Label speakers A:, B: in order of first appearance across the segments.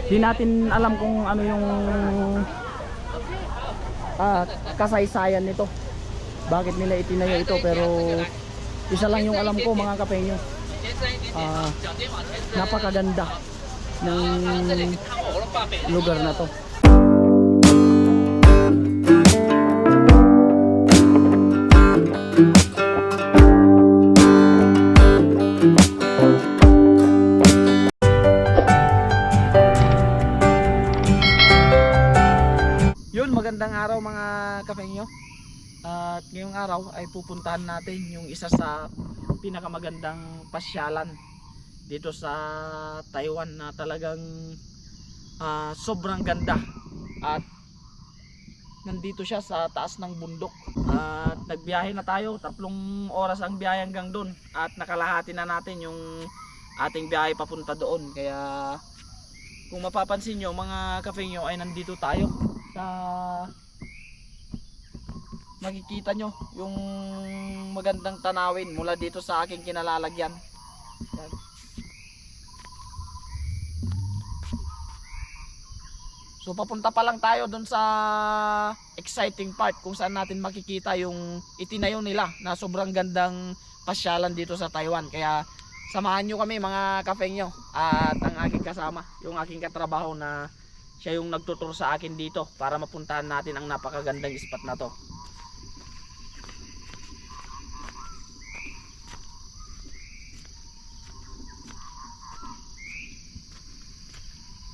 A: Di natin alam kung ano yung kasaysayan nito. Bakit nila itinayo ito, pero isa lang yung alam ko mga kapenyo. Napakaganda ng lugar na to. Yun, magandang araw mga kapengyo. At ngayong araw ay pupuntahan natin yung isa sa pinakamagandang pasyalan dito sa Taiwan na talagang sobrang ganda. At nandito siya sa taas ng bundok. At nagbiyahe na tayo, 3 oras ang biyahe hanggang doon. At nakalahati na natin yung ating biyahe papunta doon. Kaya kung mapapansin nyo mga kapengyo ay nandito tayo sa makikita nyo yung magandang tanawin mula dito sa aking kinalalagyan. Yan. So papunta pa lang tayo dun sa exciting part kung saan natin makikita yung itinayo nila na sobrang gandang pasyalan dito sa Taiwan. Kaya samahan nyo kami mga kapengyo at ang aking kasama, yung aking katrabaho na siya yung nagtutur sa akin dito para mapuntahan natin ang napakagandang spot na to.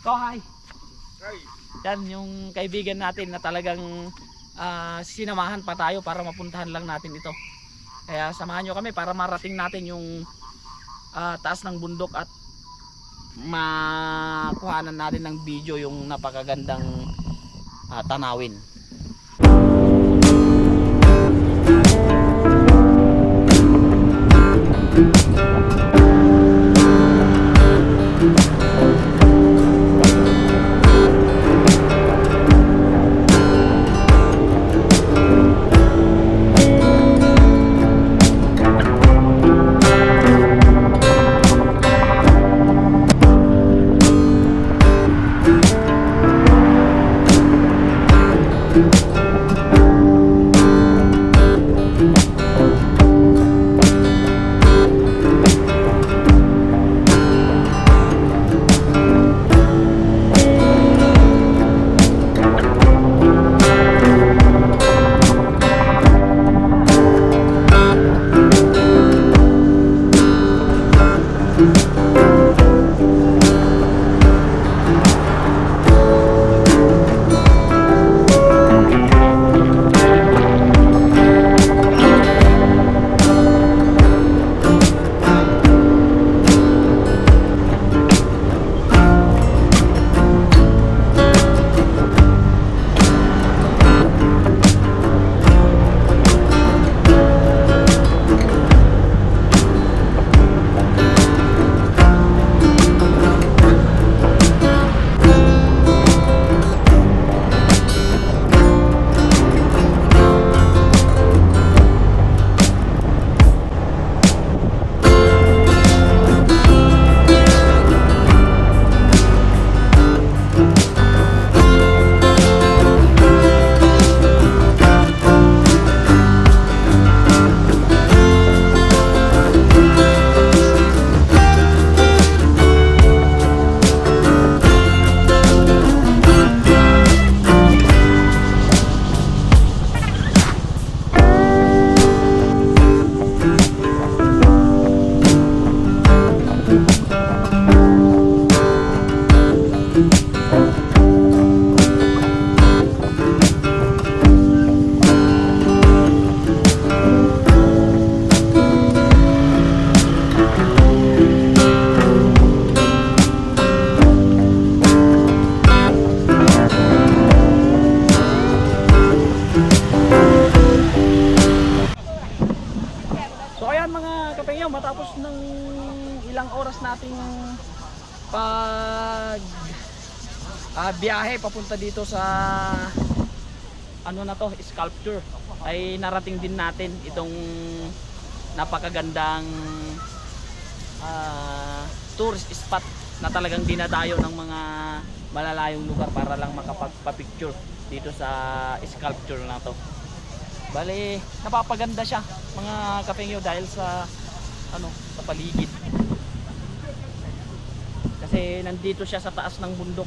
A: So hi! Yan yung kaibigan natin na talagang sinamahan pa tayo para mapuntahan lang natin ito. Kaya samahan nyo kami para marating natin yung taas ng bundok at makuhanan natin ng video yung napakagandang tanawin. Matapos ng ilang oras nating pag biyahe papunta dito sa ano na to, sculpture, ay narating din natin itong napakagandang tourist spot na talagang dinadayo ng mga malalayong lugar para lang makapagpa-picture dito sa sculpture na to. Bali, napapaganda siya mga kapengyo dahil sa sa paligid. Kasi nandito siya sa taas ng bundok.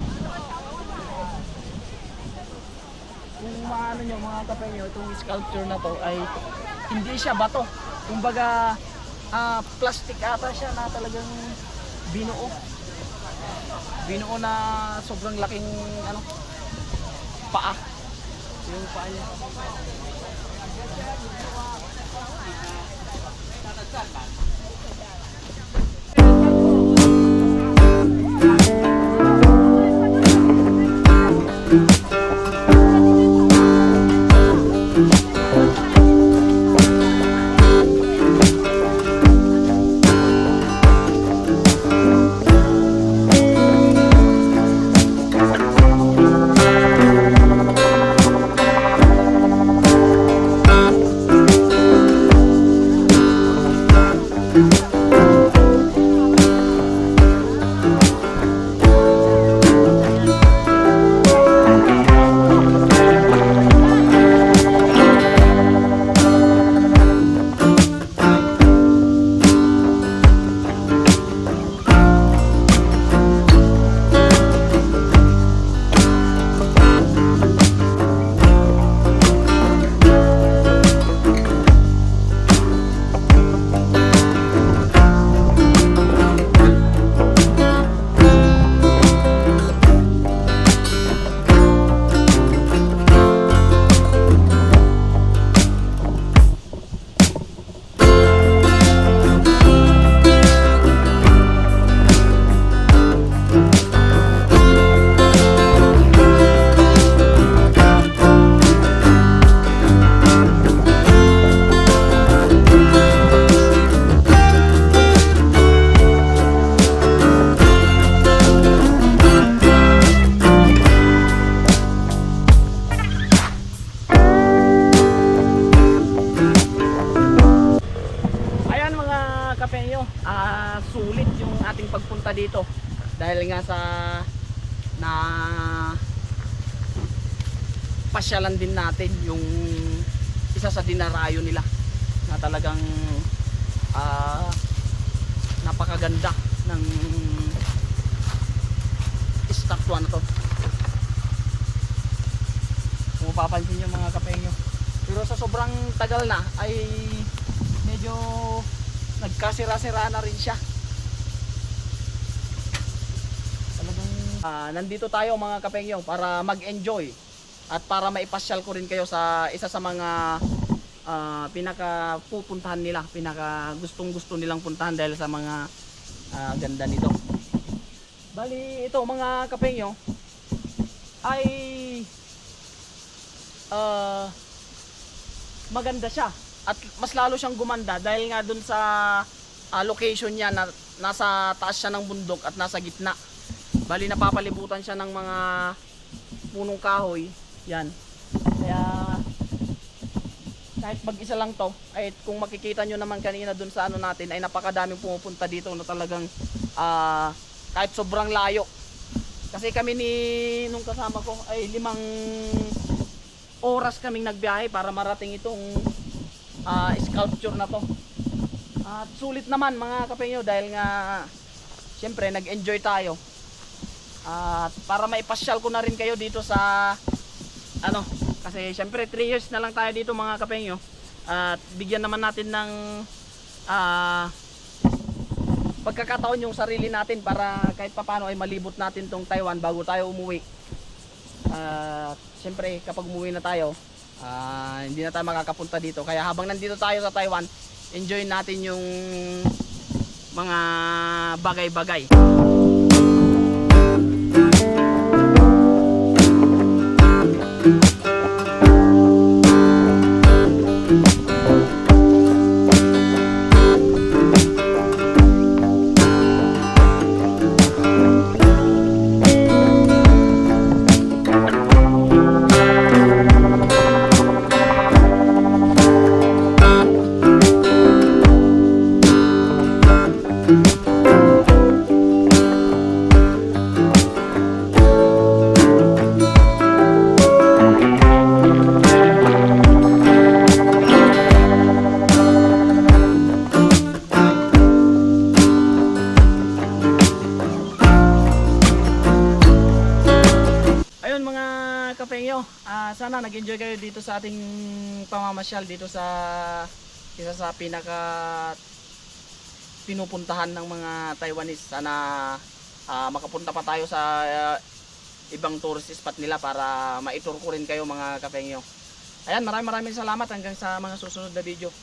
A: Kung maano nyo mga kapengyo, itong sculpture na to ay hindi siya bato. Kumbaga plastic ata siya na talagang binuo. Binuo na sobrang laking paa. Yung paa niya. Sulit yung ating pagpunta dito dahil nga sa na pasyalan din natin yung isa sa dinarayo nila na talagang napakaganda ng estatwa na to. Kung mapapansin nyo mga kapengyo, pero sa sobrang tagal na ay medyo nagkasira-sira na rin siya. Nandito tayo mga kapengyo para mag-enjoy at para maipasyal ko rin kayo sa isa sa mga pinaka pupuntahan nila, pinaka gustong gusto nilang puntahan dahil sa mga ganda nito. Bali ito mga kapengyo ay maganda siya at mas lalo siyang gumanda dahil nga dun sa location niya na nasa taas siya ng bundok at nasa gitna. Bali napapalibutan siya ng mga punong kahoy. Yan. Kaya kahit mag-isa lang to, ay kung makikita nyo naman kanina dun sa natin ay napakadaming pumupunta dito na talagang kahit sobrang layo. Kasi kami nung kasama ko ay 5 oras kaming nagbiyahe para marating itong sculpture na to. At sulit naman mga kapengyo dahil nga syempre nag-enjoy tayo. At para maipasyal ko na rin kayo dito sa kasi syempre 3 years na lang tayo dito mga kapengyo. At bigyan naman natin ng pagkakataon yung sarili natin para kahit papano ay malibot natin tong Taiwan bago tayo umuwi. Syempre kapag umuwi na tayo, hindi na tayo makakapunta dito. Kaya habang nandito tayo sa Taiwan, enjoy natin yung mga bagay-bagay. sana nag-enjoy kayo dito sa ating pamamasyal dito sa isa sa pinaka pinupuntahan ng mga Taiwanese. Sana makapunta pa tayo sa ibang tourist spot nila para maitur ko rin kayo mga kapengyo. Ayan, maraming salamat hanggang sa mga susunod na video.